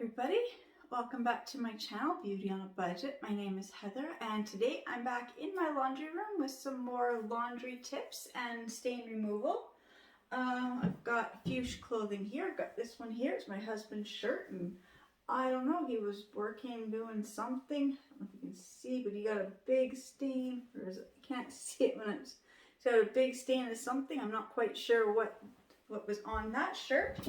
everybody, welcome back to my channel, Beauty on a Budget. My name is Heather and today I'm back in my laundry room with some more laundry tips and stain removal. I've got a few clothing here. I've got this one here. It's my husband's shirt and I don't know, he was working doing something. I don't know if you can see, but he got a big stain, or is it, I can't see it when it's got a big stain of something. I'm not quite sure what was on that shirt.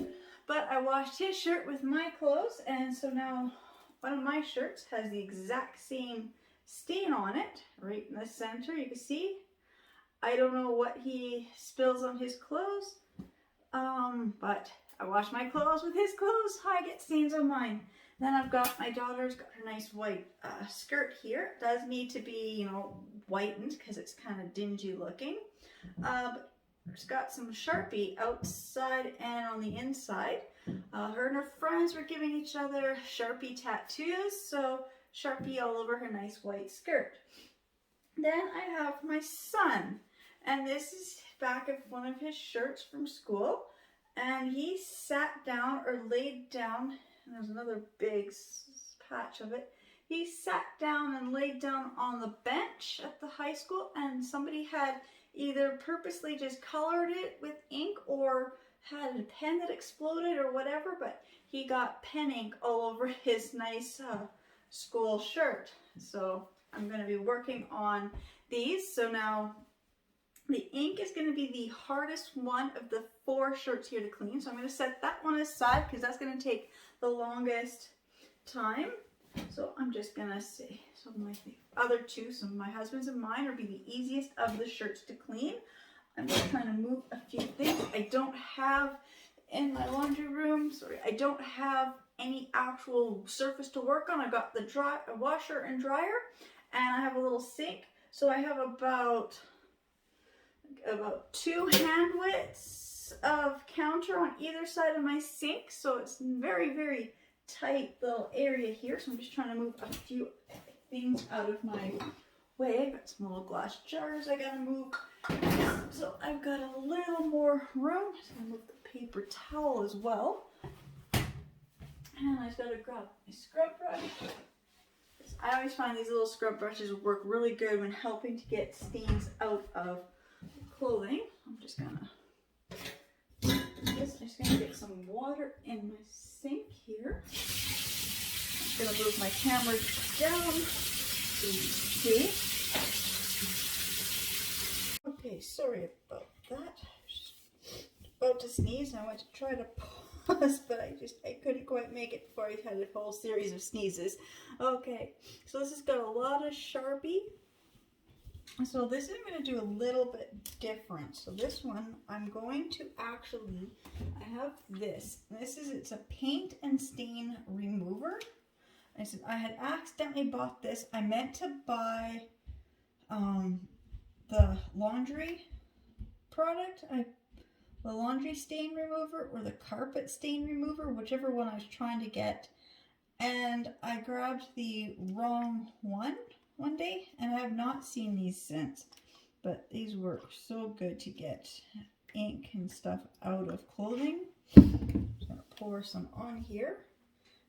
But I washed his shirt with my clothes, and so now one of my shirts has the exact same stain on it, right in the center, you can see. I don't know what he spills on his clothes, but I wash my clothes with his clothes, I get stains on mine. Then I've got, my daughter's got her nice white skirt here. It does need to be, you know, whitened because it's kind of dingy looking. But she's got some Sharpie outside and on the inside. Her and her friends were giving each other Sharpie tattoos, so Sharpie all over her nice white skirt. Then I have my son, and this is back of one of his shirts from school, and he sat down or laid down, and there's another big patch of it. He sat down and laid down on the bench at the high school, and somebody had either purposely just colored it with ink or had a pen that exploded or whatever, but he got pen ink all over his nice school shirt. So I'm going to be working on these. So now the ink is going to be the hardest one of the 4 shirts here to clean. So I'm going to set that one aside because that's going to take the longest time. So I'm just going to say, so my other 2, so my husband's and mine, will be the easiest of the shirts to clean. I'm just trying to move a few things. I don't have in my laundry room, I don't have any actual surface to work on. I've got the washer and dryer, and I have a little sink. So I have about 2 hand widths of counter on either side of my sink. So it's very, very tight little area here. So I'm just trying to move a few things out of my way. I've got some little glass jars I gotta move. So I've got a little more room. So I'm gonna move the paper towel as well. And I just gotta grab my scrub brush. I always find these little scrub brushes work really good when helping to get stains out of clothing. I'm just gonna get some water in my sink here. I'm gonna move my camera down so you can see. Okay, sorry about that. Just about to sneeze and I went to try to pause, but I couldn't quite make it before I had a whole series of sneezes. Okay, so this has got a lot of Sharpie. So this I'm going to do a little bit different. So this one I'm going to actually, I have this. It's a paint and stain remover. I had accidentally bought this. I meant to buy the laundry product, the laundry stain remover or the carpet stain remover, whichever one I was trying to get. And I grabbed the wrong one day, and I have not seen these since. But these work so good to get ink and stuff out of clothing. I'm just going to pour some on here.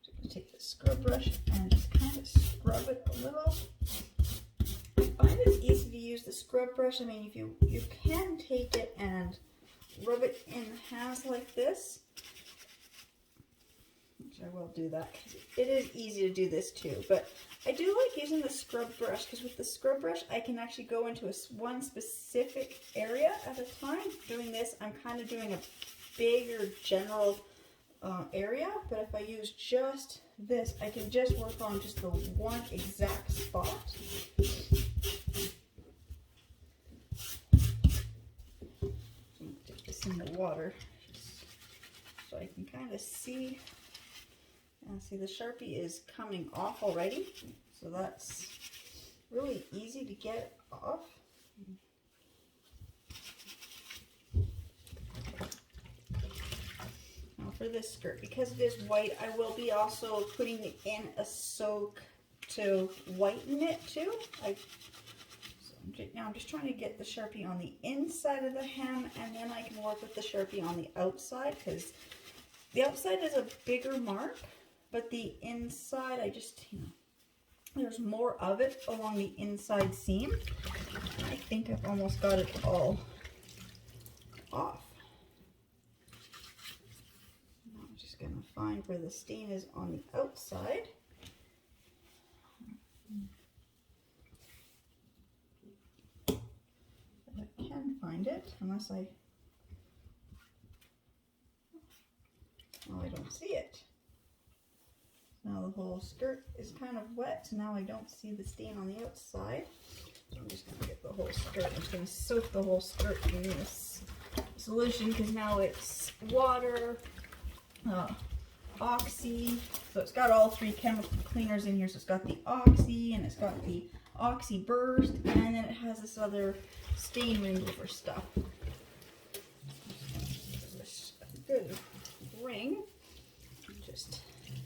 So I'm going to take the scrub brush and just kind of scrub it a little. I find it's easy to use the scrub brush. I mean, if you can take it and rub it in the hands like this, which I will do that because it is easy to do this too. But I do like using the scrub brush because with the scrub brush I can actually go into one specific area at a time. Doing this, I'm kind of doing a bigger general area, but if I use just this, I can just work on just the one exact spot. Dip this in the water so I can kind of see. See, the Sharpie is coming off already, so that's really easy to get off. Now for this skirt, because it is white, I will be also putting it in a soak to whiten it too. Now I'm just trying to get the Sharpie on the inside of the hem, and then I can work with the Sharpie on the outside, because the outside is a bigger mark. but the inside, I just, there's more of it along the inside seam. I think I've almost got it all off. Now I'm just going to find where the stain is on the outside. If I can find it, unless I don't see it. Now the whole skirt is kind of wet, so now I don't see the stain on the outside. So I'm just going to get the whole skirt. I'm just going to soak the whole skirt in this solution because now it's water, Oxy. So it's got all 3 chemical cleaners in here. So it's got the Oxy and it's got the Oxy Burst, and then it has this other stain remover stuff. This good ring, just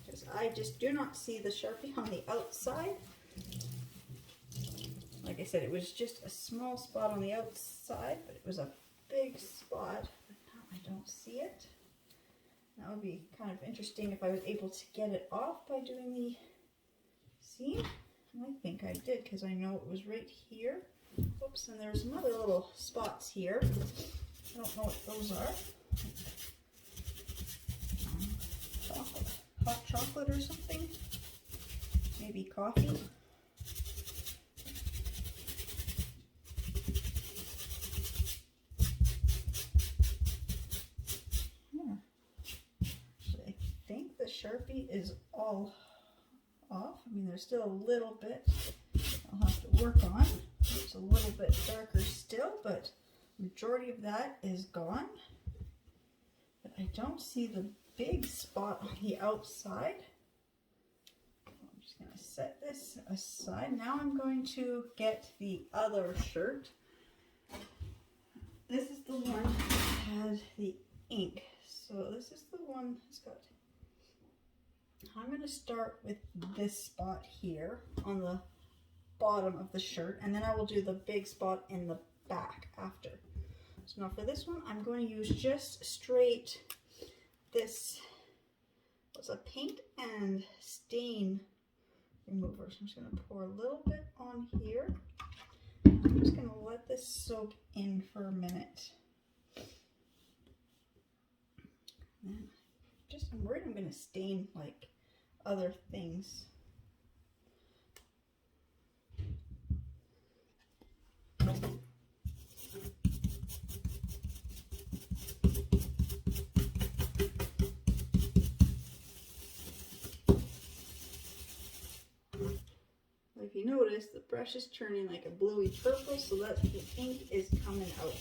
because I just do not see the Sharpie on the outside. Like I said, it was just a small spot on the outside, but it was a big spot. But now I don't see it. That would be kind of interesting if I was able to get it off by doing the seam. And I think I did because I know it was right here. Oops, and there's some other little spots here. I don't know what those are. Chocolate, hot chocolate or something. Maybe coffee. Sharpie is all off. I mean, there's still a little bit I'll have to work on. It's a little bit darker still, but the majority of that is gone. But I don't see the big spot on the outside. I'm just going to set this aside. Now I'm going to get the other shirt. This is the one that had the ink. So this is the one that's got... I'm going to start with this spot here on the bottom of the shirt, and then I will do the big spot in the back after. So now for this one, I'm going to use just straight this, what's a paint and stain remover. So I'm just going to pour a little bit on here. I'm just going to let this soak in for a minute. And I'm worried I'm going to stain like other things. If you notice, the brush is turning like a bluey purple, so that the ink is coming out.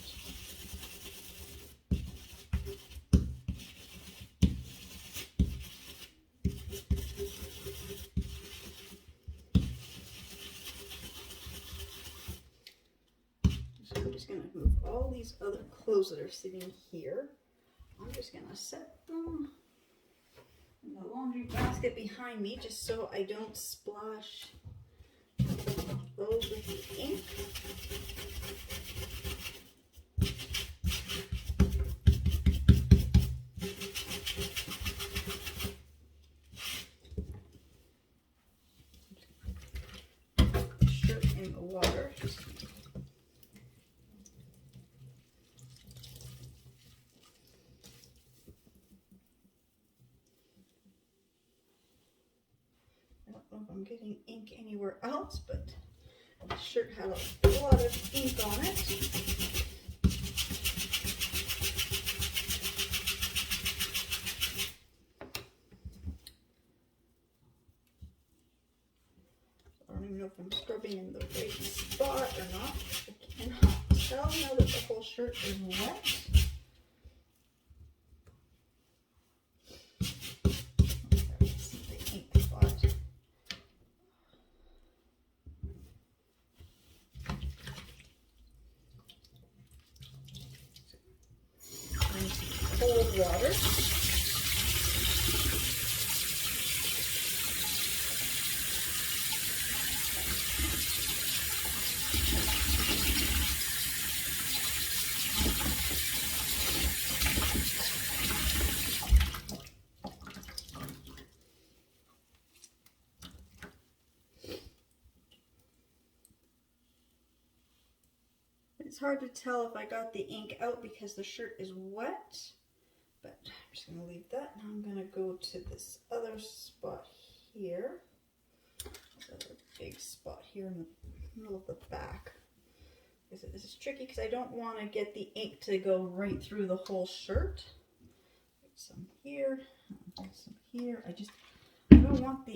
So I'm just going to move all these other clothes that are sitting here. I'm just going to set them in the laundry basket behind me just so I don't splash those with the ink. Put the shirt in the water. I don't know if I'm getting ink anywhere else, but the shirt had a lot of ink on it. I don't even know if I'm scrubbing in the right spot or not. I cannot tell now that the whole shirt is wet. Cold water. It's hard to tell if I got the ink out because the shirt is wet, but I'm just going to leave that. Now I'm going to go to this other spot here. This other big spot here in the middle of the back. This is tricky because I don't want to get the ink to go right through the whole shirt. Some here, some here. I don't want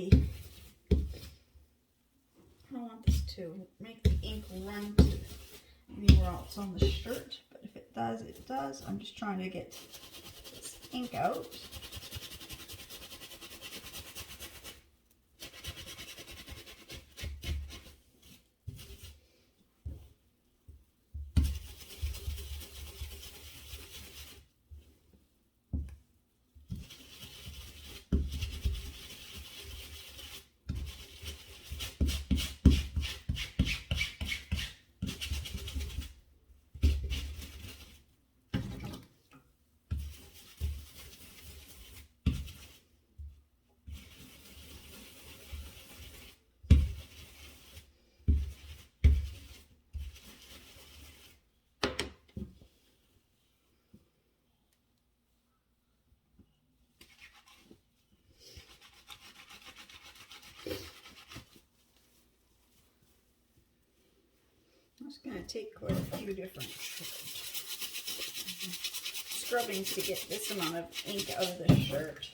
this to make the ink run to anywhere else on the shirt, but if it does, it does. I'm just trying to get this ink out. I'm just going to take quite a few different scrubbings to get this amount of ink out of the shirt.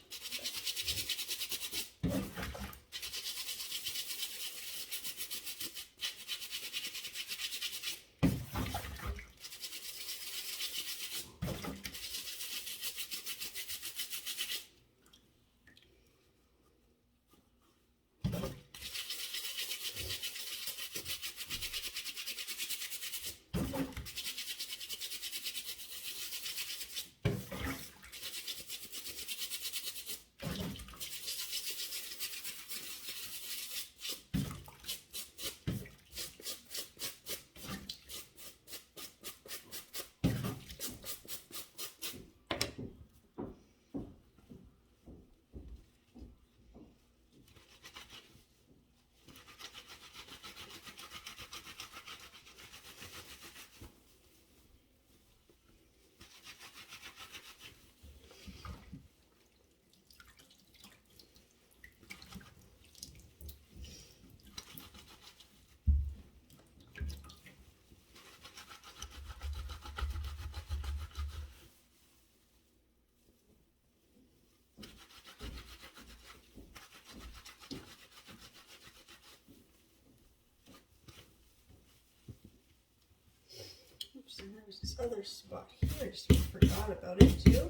And there was this other spot here, I just forgot about it too.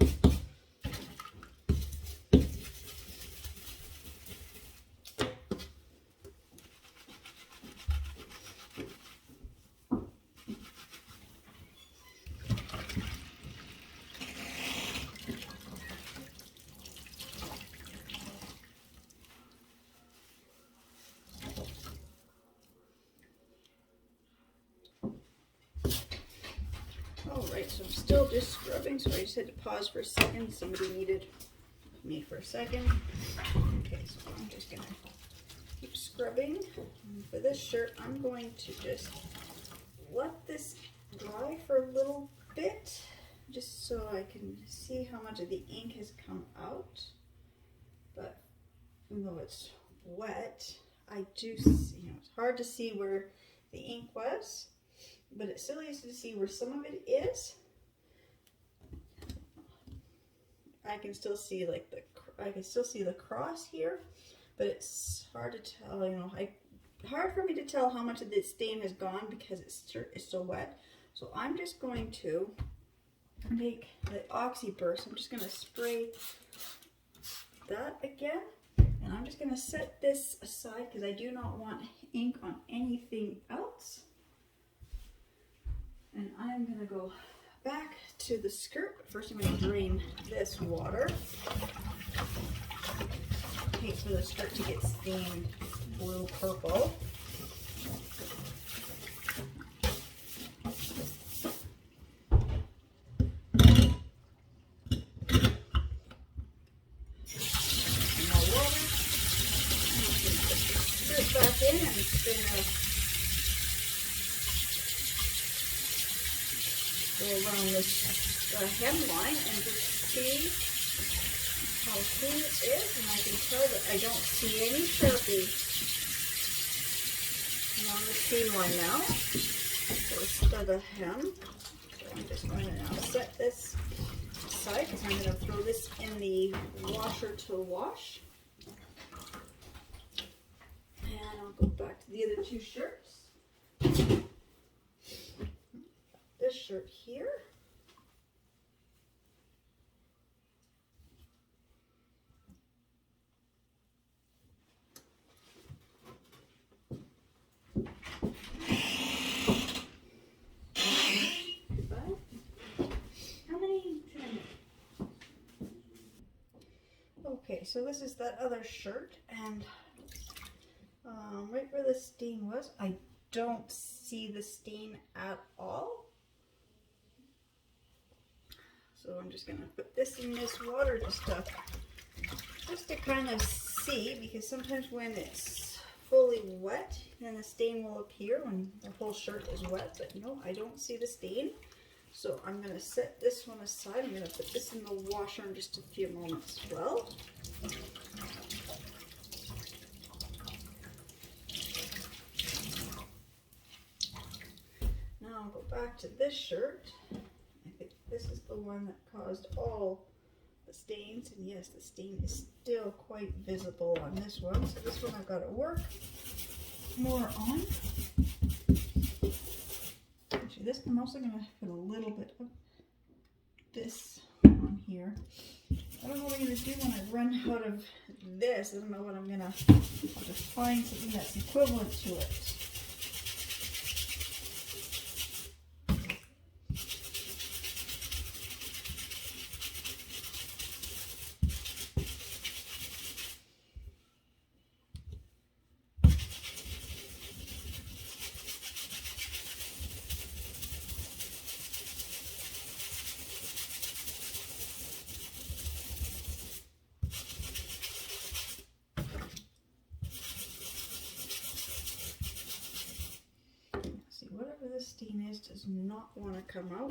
Alright, so I'm still just scrubbing, so I just had to pause for a second. Somebody needed me for a second. Okay, so I'm just going to keep scrubbing. And for this shirt, I'm going to just let this dry for a little bit, just so I can see how much of the ink has come out. But even though it's wet, I do see, it's hard to see where the ink was. But it's still easy to see where some of it is. I can still see I can still see the cross here, but it's hard to tell. Hard for me to tell how much of this stain has gone because it's still wet. So I'm just going to take the Oxy Burst. I'm just going to spray that again, and I'm just going to set this aside because I do not want ink on anything else. And I'm going to go back to the skirt, but first I'm going to drain this water. I hate for the skirt to get stained blue-purple. More water. I'm just going to put the skirt back in and spin it. the hemline and just see how clean it is, and I can tell that I don't see any Sharpie on the seam line now. So instead of hem, so I'm just going to now set this aside because I'm going to throw this in the washer to wash. And I'll go back to the other two shirts. This shirt here. Okay, so this is that other shirt, and right where the stain was, I don't see the stain at all. So I'm just going to put this in this water just to kind of see, because sometimes when it's fully wet, then the stain will appear when the whole shirt is wet, but no, I don't see the stain. So I'm going to set this one aside. I'm going to put this in the washer in just a few moments as well. Now I'll go back to this shirt. I think this is the one that caused all the stains, and yes, the stain is still quite visible on this one. So this one I've got to work more on. Actually, this I'm also going to put a little bit of this on here. I don't know what I'm going to do when I run out of this. I don't know what I'm going to have to find something that's equivalent to it. Whatever this stain is does not want to come out.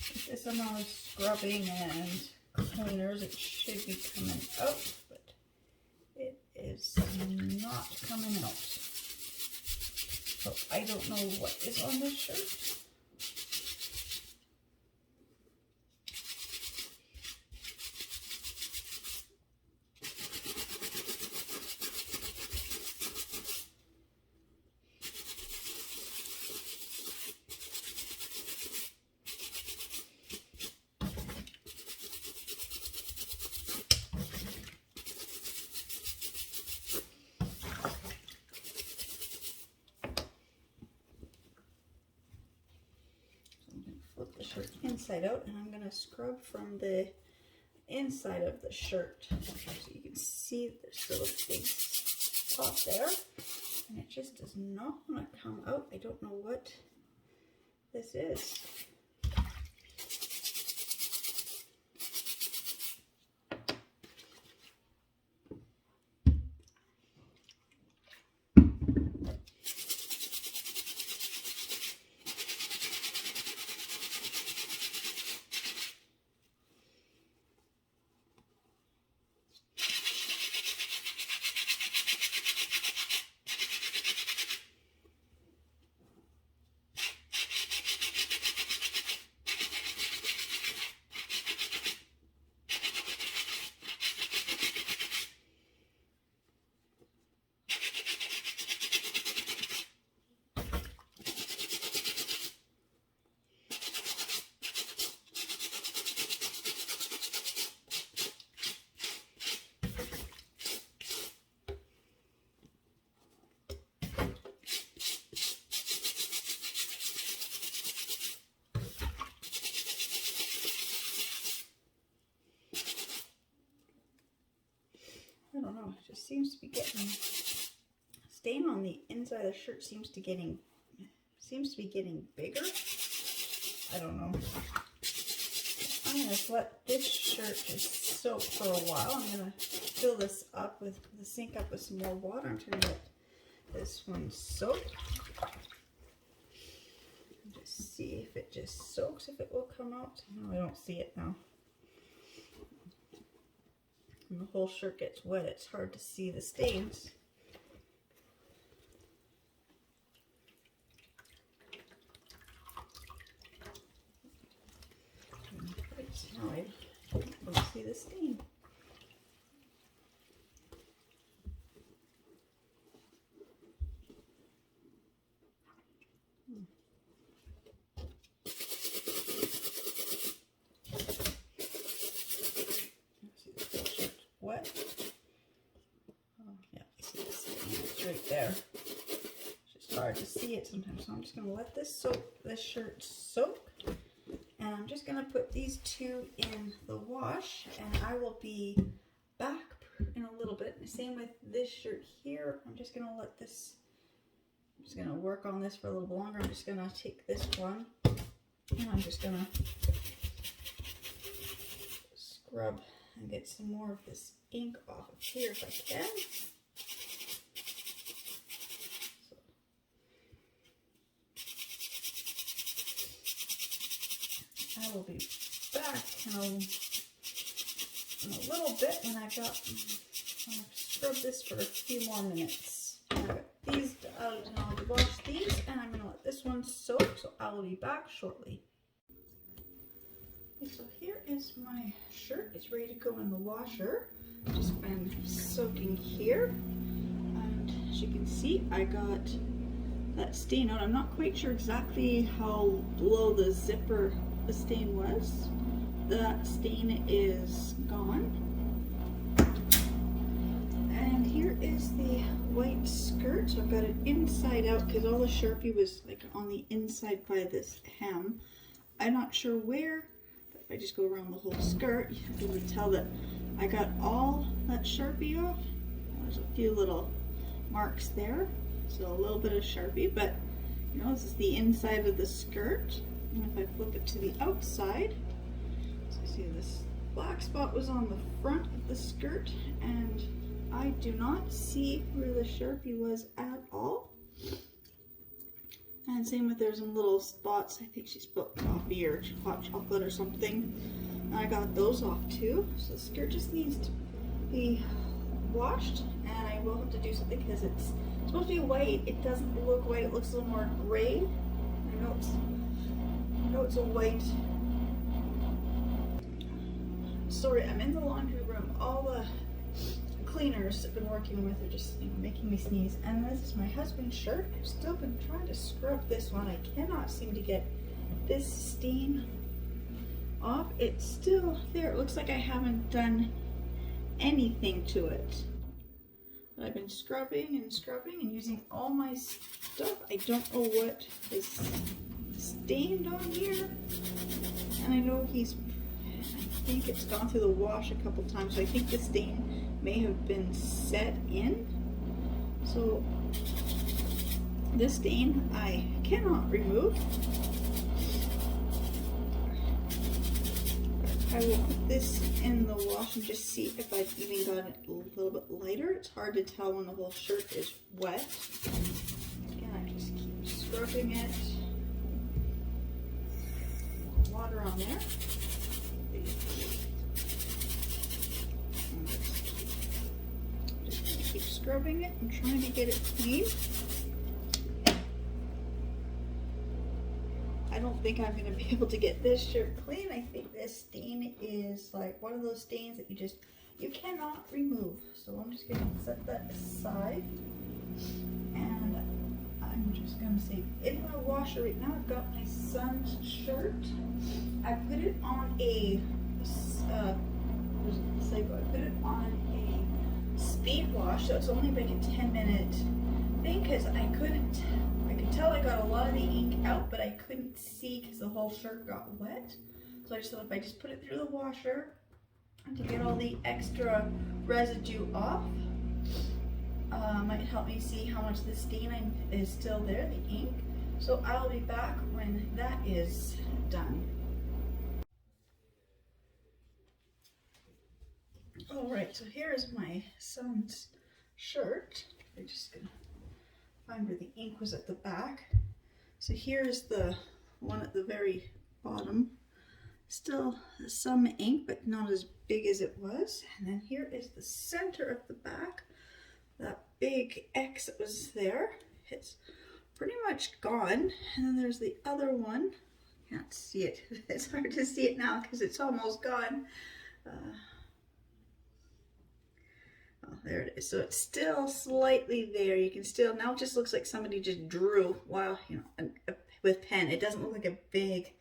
With this amount of scrubbing and cleaners, it should be coming out. Is not coming out. So I don't know what is on this shirt. Shirt inside out, and I'm going to scrub from the inside of the shirt, so you can see there's still a big spot there, and it just does not want to come out. I don't know what this is. I don't know, it just seems to be getting stain on the inside of the shirt seems to be getting bigger. I don't know. I'm gonna let this shirt just soak for a while. I'm gonna fill this up with the sink up with some more water. I'm gonna let this one soak. Just see if it just soaks, if it will come out. No, I don't see it now. When the whole shirt gets wet, it's hard to see the stains. Now I don't see the stain. Wet. Oh, yeah, I see the stain. It's right there. It's just hard to see it sometimes, so I'm just going to let this shirt soak. And I'm just going to put these two in the wash, and I will be back in a little bit. Same with this shirt here. I'm just going to let this, I'm just going to work on this for a little longer. I'm just going to take this one, and I'm just going to scrub and get some more of this ink off of here if I can. I will be back in a little bit when I've scrubbed this for a few more minutes. I've got these out and I'll wash these, and I'm going to let this one soak, so I will be back shortly. Okay, so here is my shirt. It's ready to go in the washer. Just been soaking here, and as you can see, I got that stain out. I'm not quite sure exactly how low the zipper the stain was. That stain is gone. And here is the white skirt. So I've got it inside out because all the Sharpie was like on the inside by this hem. I'm not sure where, but if I just go around the whole skirt, you can really tell that I got all that Sharpie off. There's a few little marks there, so a little bit of Sharpie, but you know, this is the inside of the skirt. And if I flip it to the outside, so see this black spot was on the front of the skirt, and I do not see where the Sharpie was at all. And same with, there's some little spots, I think she spilled coffee or hot chocolate or something. And I got those off too. So the skirt just needs to be washed, and I will have to do something because it's supposed to be white. It doesn't look white, it looks a little more gray. I know it's a white. Sorry, I'm in the laundry room. All the cleaners I've been working with are just making me sneeze. And this is my husband's shirt. I've still been trying to scrub this one. I cannot seem to get this stain off. It's still there. It looks like I haven't done anything to it. But I've been scrubbing and using all my stuff. I don't know what is stained on here, and I know I think it's gone through the wash a couple times, so I think the stain may have been set in. So this stain I cannot remove. I will put this in the wash and just see if I've even got it a little bit lighter. It's hard to tell when the whole shirt is wet. Again, I just keep scrubbing it. Water on there. Just keep scrubbing it and trying to get it clean. I don't think I'm going to be able to get this shirt clean. I think this stain is like one of those stains that you cannot remove. So I'm just going to set that aside. And I'm just going to say, in my washer right now, I've got my son's shirt. I put it on a speed wash, so it's only like a 10-minute thing, because I could tell I got a lot of the ink out, but I couldn't see because the whole shirt got wet. So I just thought if I just put it through the washer to get all the extra residue off, might help me see how much the stain is still there, the ink. So I'll be back when that is done. Alright, so here's my son's shirt. I'm just gonna find where the ink was at the back. So here's the one at the very bottom. Still some ink, but not as big as it was. And then here is the center of the back. That big X that was there, it's pretty much gone. And then there's the other one. Can't see it. It's hard to see it now because it's almost gone. Oh, there it is. So it's still slightly there. You can still, now it just looks like somebody just drew while, you know, with pen. It doesn't look like a big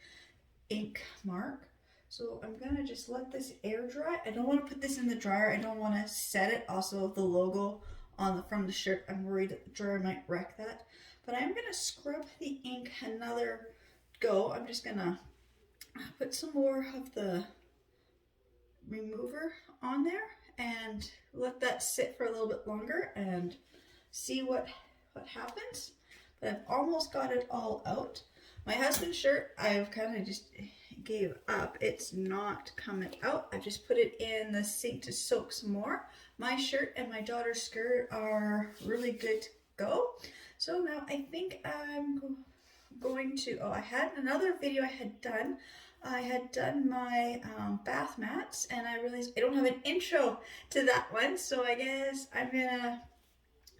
ink mark. So I'm gonna just let this air dry. I don't want to put this in the dryer. I don't want to set it. Also, the logo on the front of the shirt, I'm worried that the dryer might wreck that. But I'm gonna scrub the ink another go. I'm just gonna put some more of the remover on there and let that sit for a little bit longer and see what happens. But I've almost got it all out. My husband's shirt, I've kind of just gave up. It's not coming out. I just put it in the sink to soak some more. My shirt and my daughter's skirt are really good to go. So now I think I'm going to, oh, I had another video I had done. I had done my bath mats, and I realized I don't have an intro to that one, so I guess I'm gonna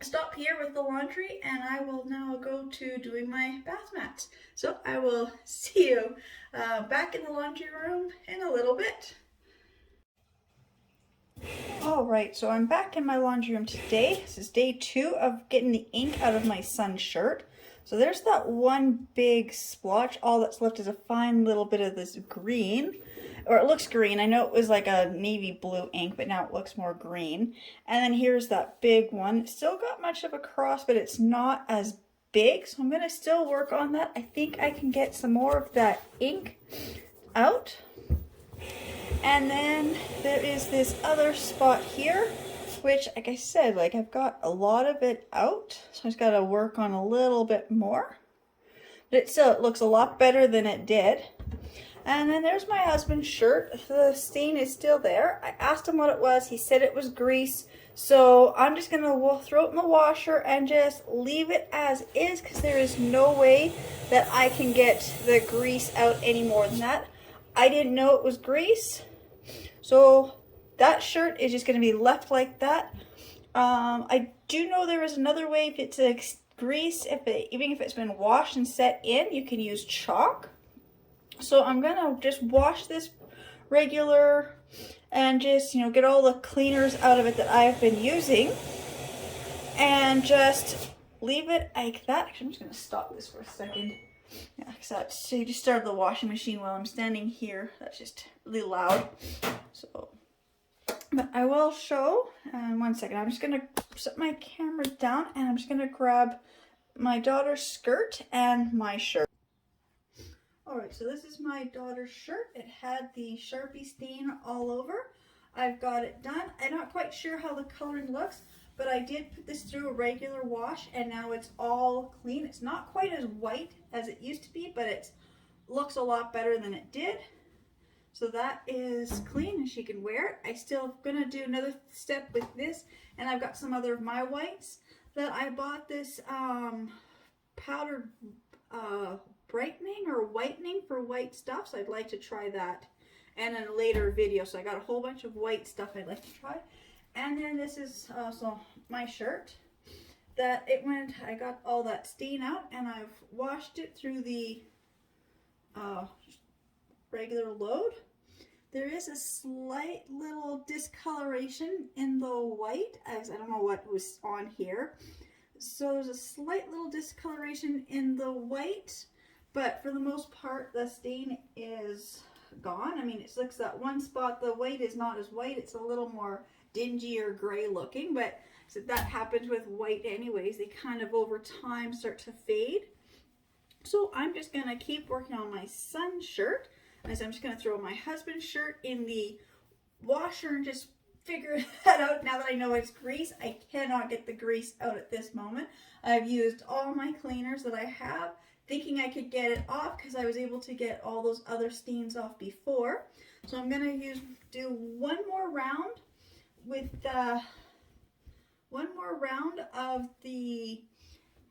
stop here with the laundry and I will now go to doing my bath mats. So I will see you back in the laundry room in a little bit. All right, so I'm back in my laundry room today. This is day 2 of getting the ink out of my son's shirt. So there's that one big splotch. All that's left is a fine little bit of this green, or it looks green. I know it was like a navy blue ink, but now it looks more green. And then here's that big one. It's still got much of a cross, but it's not as big. So I'm gonna still work on that. I think I can get some more of that ink out. And then there is this other spot here, which, like I said, like I've got a lot of it out, so I just got to work on a little bit more. But it looks a lot better than it did. And then there's my husband's shirt. The stain is still there. I asked him what it was. He said it was grease. So I'm just going to throw it in the washer and just leave it as is, because there is no way that I can get the grease out any more than that. I didn't know it was grease. So that shirt is just going to be left like that. I do know there is another way. If it's grease, even if it's been washed and set in, you can use chalk. So I'm going to just wash this regular and just, you know, get all the cleaners out of it that I've been using. And just leave it like that. Actually, I'm just going to stop this for a second. Yeah, because you just started the washing machine while I'm standing here. That's just really loud. So, but I will show. One second. I'm just going to set my camera down and I'm just going to grab my daughter's skirt and my shirt. Alright, so this is my daughter's shirt. It had the Sharpie stain all over. I've got it done. I'm not quite sure how the coloring looks, but I did put this through a regular wash and now it's all clean. It's not quite as white as it used to be, but it looks a lot better than it did. So that is clean and she can wear it. I still gonna do another step with this, and I've got some other of my whites that I bought this powdered brightening or whitening for white stuff, so I'd like to try that and in a later video. So I got a whole bunch of white stuff I'd like to try. And then this is also my shirt that I got all that stain out and I've washed it through the regular load. There is a slight little discoloration in the white, as I don't know what was on here. So there's a slight little discoloration in the white, but for the most part the stain is gone. I mean, it looks that one spot, the white is not as white, it's a little more dingy or gray looking, but so that happens with white anyways. They kind of over time start to fade. So I'm just gonna keep working on my son's shirt. As I'm just gonna throw my husband's shirt in the washer and just figure that out now that I know it's grease. I cannot get the grease out at this moment. I've used all my cleaners that I have, thinking I could get it off because I was able to get all those other stains off before. So I'm going to do one more round with of the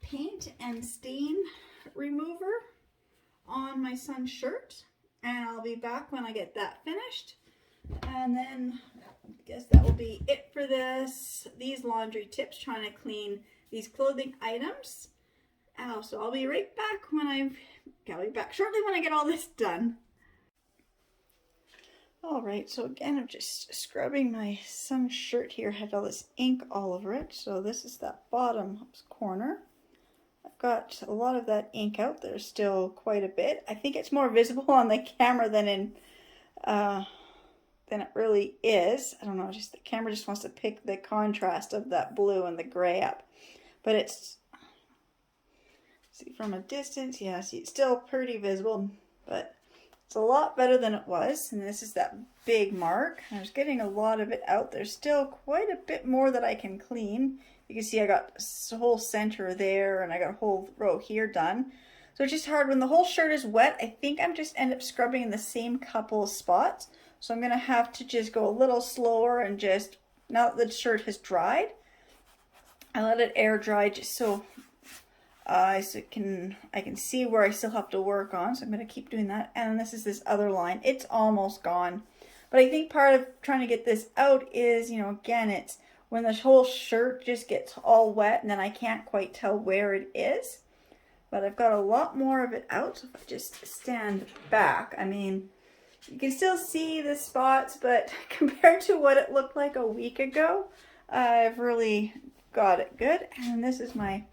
paint and stain remover on my son's shirt, and I'll be back when I get that finished. And then I guess that will be it for these laundry tips, trying to clean these clothing items. So I'll be right back I'll be back shortly when I get all this done. All right, so again, I'm just scrubbing my son's shirt here. Had all this ink all over it. So this is that bottom corner. I've got a lot of that ink out. There's still quite a bit. I think it's more visible on the camera than it really is. I don't know, just the camera just wants to pick the contrast of that blue and the gray up. But it's, see from a distance, yeah, see it's still pretty visible, but it's a lot better than it was. And this is that big mark. I was getting a lot of it out. There's still quite a bit more that I can clean. You can see I got a whole center there, and I got a whole row here done. So it's just hard when the whole shirt is wet. I think I'm just end up scrubbing in the same couple of spots. So I'm gonna have to just go a little slower and just, now that the shirt has dried, I let it air dry just so I can see where I still have to work on. So I'm going to keep doing that. And this other line. It's almost gone. But I think part of trying to get this out is, again, it's when the whole shirt just gets all wet and then I can't quite tell where it is. But I've got a lot more of it out. So if I just stand back, I mean, you can still see the spots, but compared to what it looked like a week ago, I've really got it good. And this is my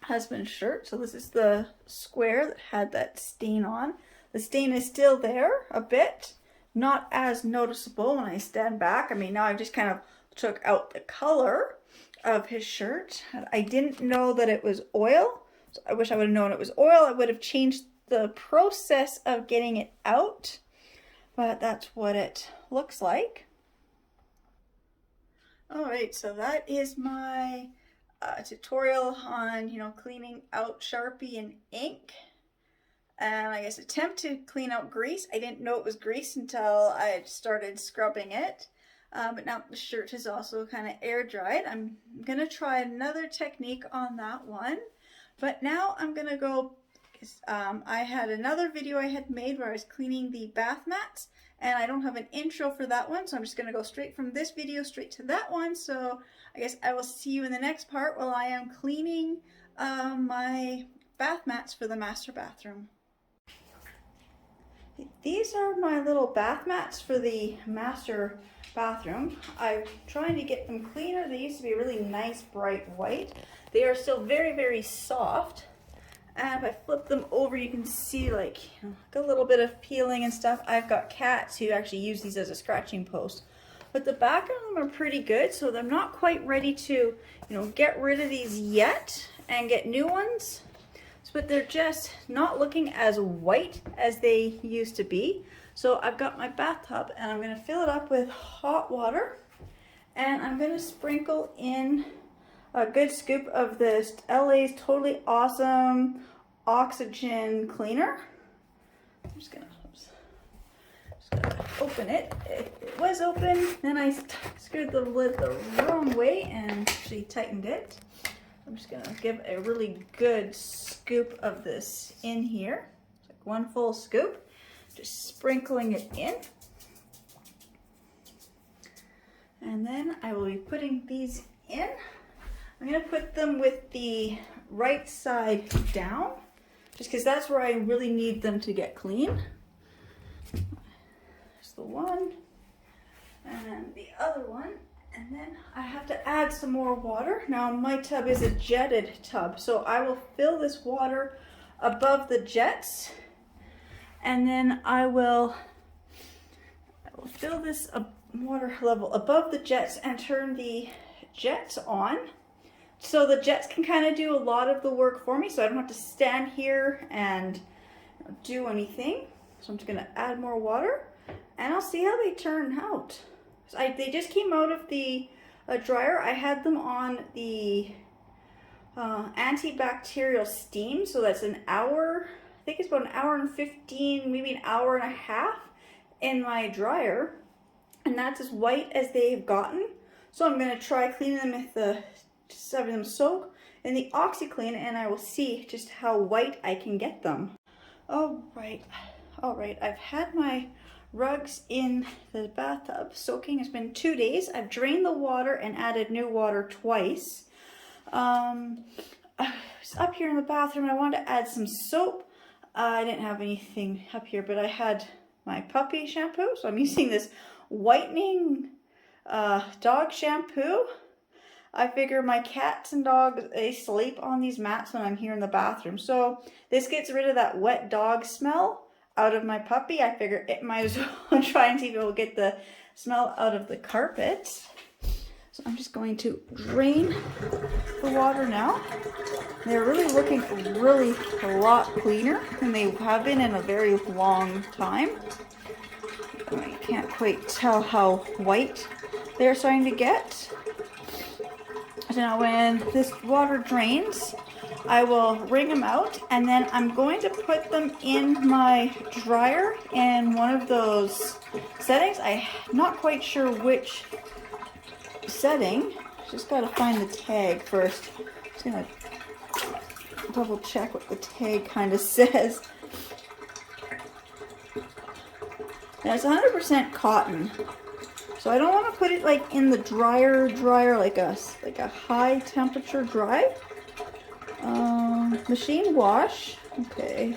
husband's shirt. So this is the square that had that stain on. The stain is still there a bit, not as noticeable when I stand back. I mean, now I've just kind of took out the color of his shirt. I didn't know that it was oil. So I wish I would have known it was oil. I would have changed the process of getting it out, but that's what it looks like. All right, so that is my tutorial on, cleaning out Sharpie and ink. And I guess attempt to clean out grease. I didn't know it was grease until I started scrubbing it. But now the shirt is also kind of air dried. I'm going to try another technique on that one. But now I'm going to go, I had another video I had made where I was cleaning the bath mats. And I don't have an intro for that one, so I'm just going to go straight from this video straight to that one. So I guess I will see you in the next part while I am cleaning my bath mats for the master bathroom. These are my little bath mats for the master bathroom. I'm trying to get them cleaner. They used to be really nice bright white. They are still very, very soft. And if I flip them over, you can see like a little bit of peeling and stuff. I've got cats who actually use these as a scratching post. But the back of them are pretty good, so I'm not quite ready to, get rid of these yet and get new ones. But they're just not looking as white as they used to be. So I've got my bathtub and I'm going to fill it up with hot water. And I'm going to sprinkle in a good scoop of this LA's Totally Awesome Oxygen Cleaner. I'm just gonna open it. It was open, then I screwed the lid the wrong way and actually tightened it. I'm just gonna give a really good scoop of this in here. It's like one full scoop. Just sprinkling it in. And then I will be putting these in. I'm going to put them with the right side down, just because that's where I really need them to get clean. There's the one, and then the other one, and then I have to add some more water. Now my tub is a jetted tub, so I will fill this water above the jets, and then I will fill this water level above the jets and turn the jets on. So the jets can kind of do a lot of the work for me, so I don't have to stand here and do anything. So I'm just going to add more water, and I'll see how they turn out. So they just came out of the dryer. I had them on the antibacterial steam, so that's an hour. I think it's about an hour and 15, maybe an hour and a half in my dryer, and that's as white as they've gotten. So I'm going to try cleaning them with just having them soak in the OxiClean, and I will see just how white I can get them. All right, I've had my rugs in the bathtub soaking. It's been 2 days. I've drained the water and added new water twice. I was up here in the bathroom. I wanted to add some soap. I didn't have anything up here, but I had my puppy shampoo, so I'm using this whitening dog shampoo. I figure my cats and dogs, they sleep on these mats when I'm here in the bathroom, so this gets rid of that wet dog smell out of my puppy. I figure it might as well try and see if it will get the smell out of the carpet. So I'm just going to drain the water now. They're really looking really a lot cleaner than they have been in a very long time. I can't quite tell how white they're starting to get. So now when this water drains, I will wring them out, and then I'm going to put them in my dryer in one of those settings. I'm not quite sure which setting. Just gotta find the tag first. Just gonna double check what the tag kind of says. Now it's 100% cotton, so I don't want to put it like in the dryer like a high temperature dry. Machine wash, okay.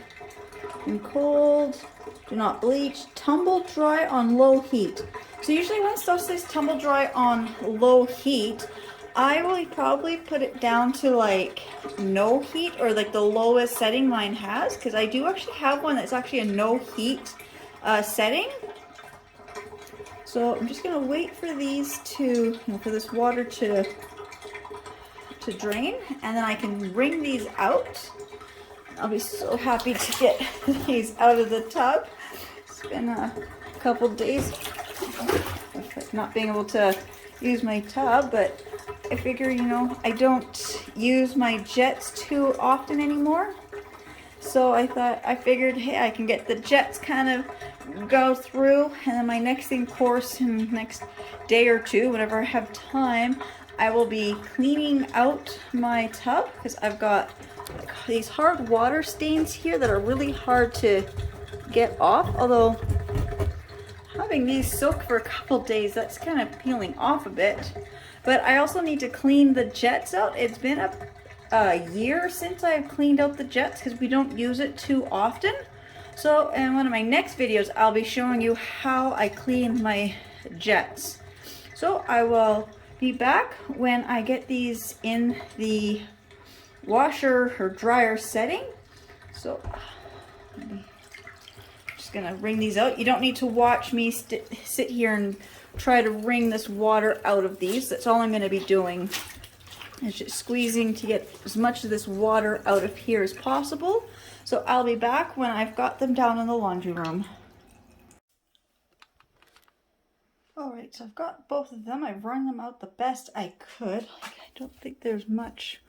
And cold, do not bleach, tumble dry on low heat. So usually when stuff says tumble dry on low heat, I will probably put it down to like no heat, or like the lowest setting mine has, because I do actually have one that's actually a no heat setting. So I'm just gonna wait for these to, for this water to drain, and then I can wring these out. I'll be so happy to get these out of the tub. It's been a couple days of not being able to use my tub, but I figure, I don't use my jets too often anymore. So I figured, hey, I can get the jets kind of go through, and then my next course in the next day or two, whenever I have time, I will be cleaning out my tub, because I've got these hard water stains here that are really hard to get off. Although having these soak for a couple days, that's kind of peeling off a bit. But I also need to clean the jets out. It's been a year since I've cleaned out the jets, because we don't use it too often. So in one of my next videos, I'll be showing you how I clean my jets. So I will be back when I get these in the washer or dryer setting. So I'm just gonna wring these out. You don't need to watch me sit here and try to wring this water out of these. That's all I'm gonna be doing, is just squeezing to get as much of this water out of here as possible. So I'll be back when I've got them down in the laundry room. Alright, so I've got both of them. I've wrung them out the best I could. I don't think there's much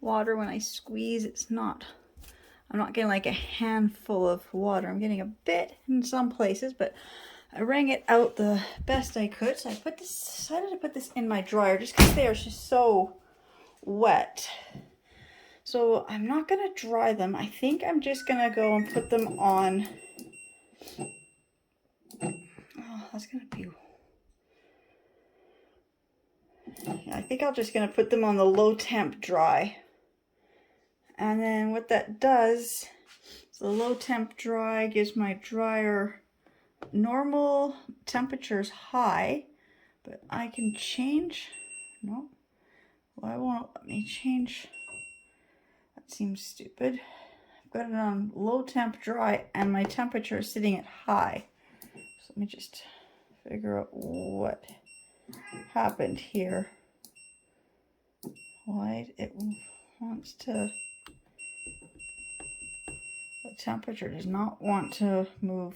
water when I squeeze. I'm not getting like a handful of water. I'm getting a bit in some places, but I wrung it out the best I could. So I decided to put this in my dryer just because they are just so wet. So I'm not going to dry them. I think I'm just going to go and put them on. Oh, that's going to be... Yeah, I think I'm just going to put them on the low temp dry. And then what that does is the low temp dry gives my dryer normal temperatures high, but I can change. No, why won't it let me change? That seems stupid. I've got it on low temp dry and my temperature is sitting at high. So let me just figure out what happened here. Why it wants to... The temperature does not want to move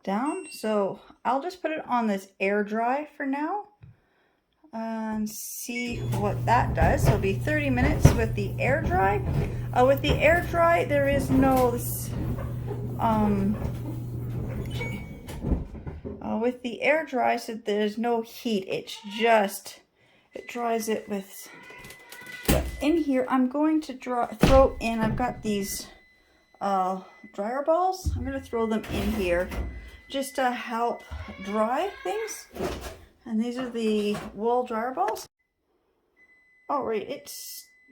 down. So I'll just put it on this air dry for now and see what that does. So it'll be 30 minutes with the air dry. With the air dry, there is no with the air dry, so there's no heat. It's just, it dries it with. But in here, I'm going to throw in. I've got these dryer balls. I'm going to throw them in here just to help dry things. And these are the wool dryer balls. Oh, right,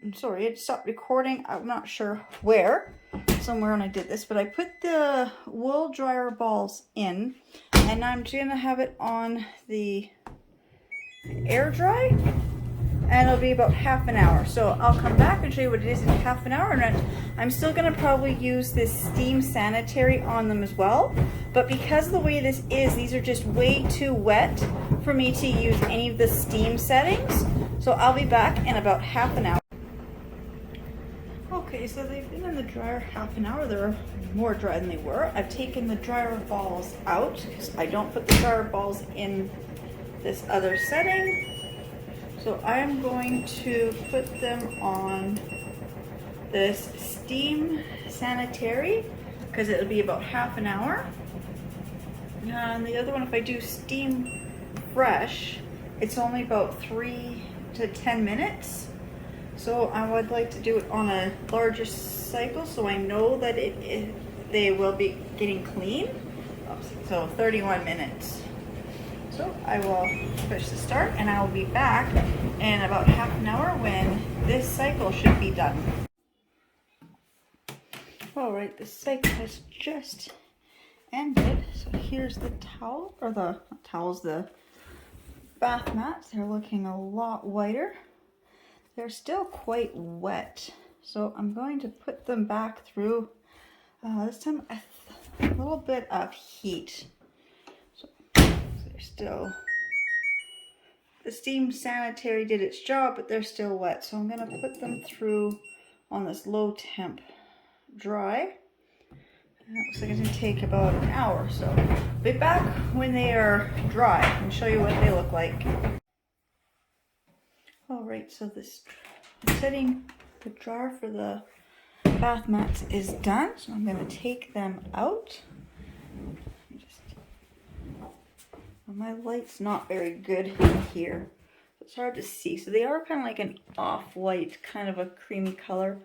I'm sorry, it stopped recording. I'm not sure where, somewhere when I did this, but I put the wool dryer balls in, and I'm going to have it on the air dry, and it'll be about half an hour. So I'll come back and show you what it is in half an hour, and I'm still going to probably use this steam sanitary on them as well. But because of the way this is, these are just way too wet for me to use any of the steam settings. So I'll be back in about half an hour. Okay, so they've been in the dryer half an hour. They're more dry than they were. I've taken the dryer balls out because I don't put the dryer balls in this other setting. So I'm going to put them on this steam sanitary because it'll be about half an hour. And the other one, if I do steam fresh, it's only about 3 to 10 minutes. So I would like to do it on a larger cycle so I know that they will be getting clean. So 31 minutes. So I will push the start and I will be back in about half an hour when this cycle should be done. Alright, the cycle has just ended. So here's the towel, or the towels, the bath mats. They're looking a lot whiter. They're still quite wet. So I'm going to put them back through, this time a little bit of heat. So they're still, the steam sanitary did its job, but they're still wet. So I'm going to put them through on this low temp dry. And that looks like it's going to take about an hour. So I'll be back when they are dry and show you what they look like. Alright, so this setting the dryer for the bath mats is done. So I'm going to take them out. My light's not very good in here. It's hard to see. So they are kind of like an off-white, kind of a creamy color.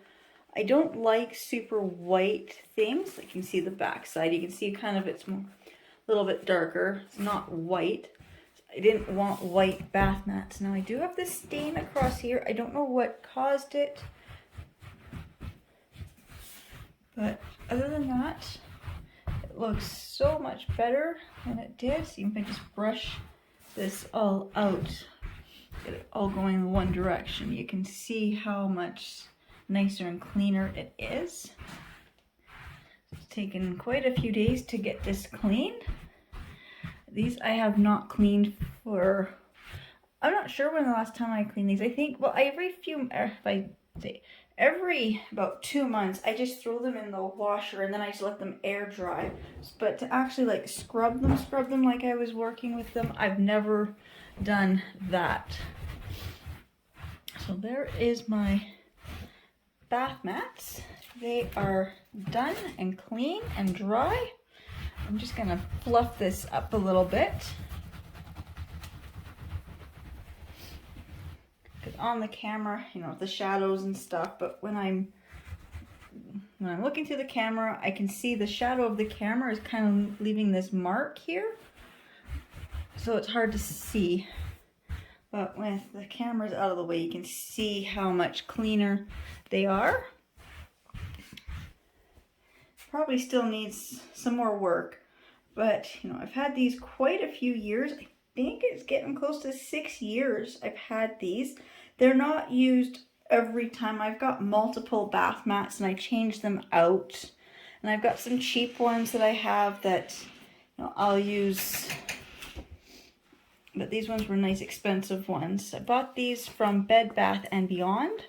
I don't like super white things. Like you can see the back side. You can see kind of it's a little bit darker. It's not white. I didn't want white bath mats. Now I do have this stain across here. I don't know what caused it. But other than that, it looks so much better than it did. So you can just brush this all out. Get it all going in one direction. You can see how much nicer and cleaner it is. It's taken quite a few days to get this clean. These I have not cleaned for, I'm not sure when the last time I cleaned these. I think, well, every about 2 months, I just throw them in the washer and then I just let them air dry. But to actually like scrub them like I was working with them, I've never done that. So there is my bath mats. They are done and clean and dry. I'm just gonna fluff this up a little bit. Because on the camera, you know, the shadows and stuff, but when I'm looking through the camera, I can see the shadow of the camera is kind of leaving this mark here. So it's hard to see. But with the cameras out of the way, you can see how much cleaner they are. Probably still needs some more work, but you know, I've had these quite a few years. I think it's getting close to 6 years I've had these. They're not used every time. I've got multiple bath mats and I change them out. And I've got some cheap ones that I have that, you know, I'll use. But these ones were nice expensive ones. I bought these from Bed Bath & Beyond.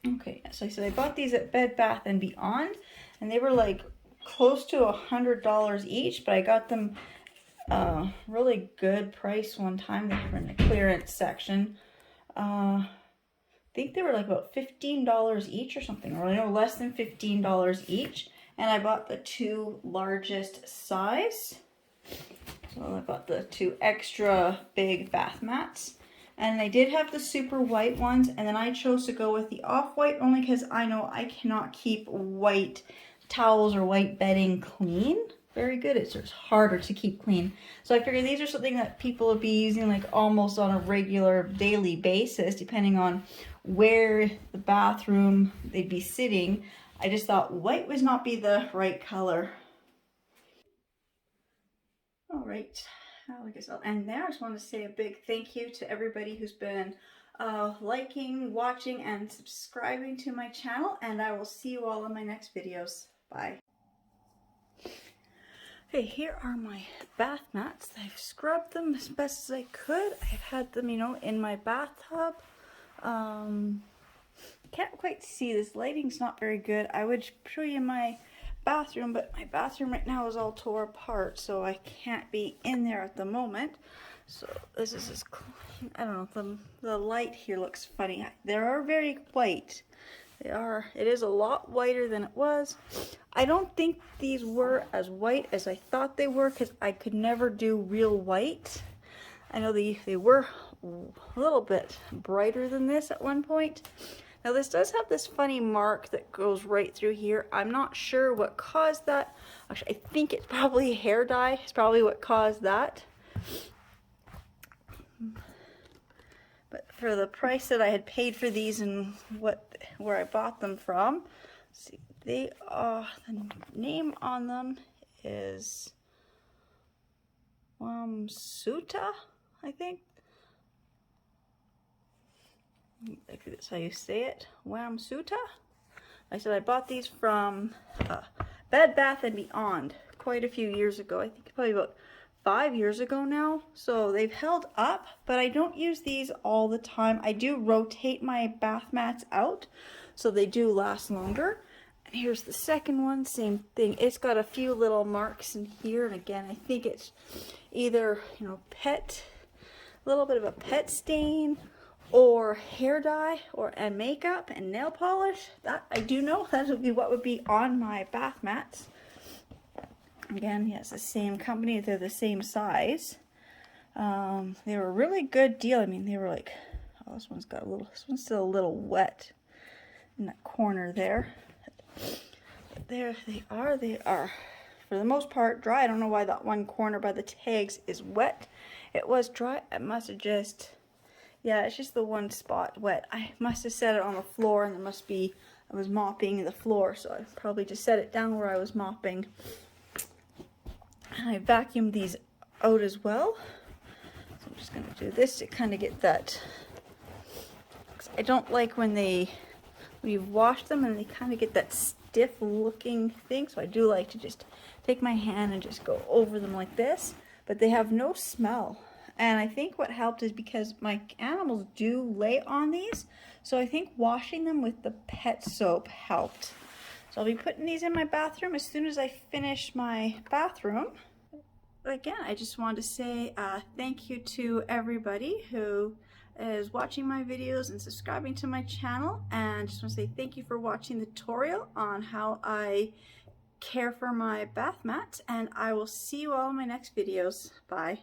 Okay, so I bought these at Bed Bath & Beyond, and they were like close to $100 each, but I got them really good price one time. They were in the clearance section. I think they were like about $15 each or something, or no, less than $15 each. And I bought the 2 largest size. So I bought the 2 extra big bath mats. And they did have the super white ones, and then I chose to go with the off-white only because I know I cannot keep white towels or white bedding clean very good. It's just harder to keep clean. So I figured these are something that people would be using like almost on a regular daily basis, depending on where the bathroom they'd be sitting. I just thought white would not be the right color. All right, I guess I'll end there. I just want to say a big thank you to everybody who's been liking, watching, and subscribing to my channel, and I will see you all in my next videos. Bye. Okay, here are my bath mats. I've scrubbed them as best as I could. I've had them, you know, in my bathtub. Can't quite see, this lighting's not very good. I would show you my bathroom, but my bathroom right now is all tore apart, so I can't be in there at the moment. So this is just, I don't know, the light here looks funny. They are very white. They are, it is a lot whiter than it was. I don't think these were as white as I thought they were because I could never do real white. I know they were a little bit brighter than this at one point. Now this does have this funny mark that goes right through here. I'm not sure what caused that. Actually, I think it's probably hair dye. It's probably what caused that. But for the price that I had paid for these and where I bought them from, see, they are, the name on them is Wamsuta, I think. I think that's how you say it, Wamsuta. I said I bought these from Bed Bath & Beyond quite a few years ago. I think probably about 5 years ago now. So they've held up, but I don't use these all the time. I do rotate my bath mats out, so they do last longer. And here's the second one, same thing. It's got a few little marks in here, and again, I think it's either, you know, a little bit of a pet stain, or hair dye, and makeup and nail polish. That I do know that would be what would be on my bath mats. Again, yes, the same company. They're the same size. They were a really good deal. I mean, they were like, oh, this one's still a little wet in that corner there. But there they are. They are, for the most part, dry. I don't know why that one corner by the tags is wet. It was dry. I must have just, yeah, it's just the one spot wet. I must have set it on the floor, and there must be, I was mopping the floor, so I probably just set it down where I was mopping. And I vacuumed these out as well. So I'm just going to do this to kind of get that. I don't like when you've washed them and they kind of get that stiff looking thing. So I do like to just take my hand and just go over them like this. But they have no smell. And I think what helped is because my animals do lay on these. So I think washing them with the pet soap helped. So I'll be putting these in my bathroom as soon as I finish my bathroom. Again, I just wanted to say thank you to everybody who is watching my videos and subscribing to my channel. And just want to say thank you for watching the tutorial on how I care for my bath mats. And I will see you all in my next videos. Bye.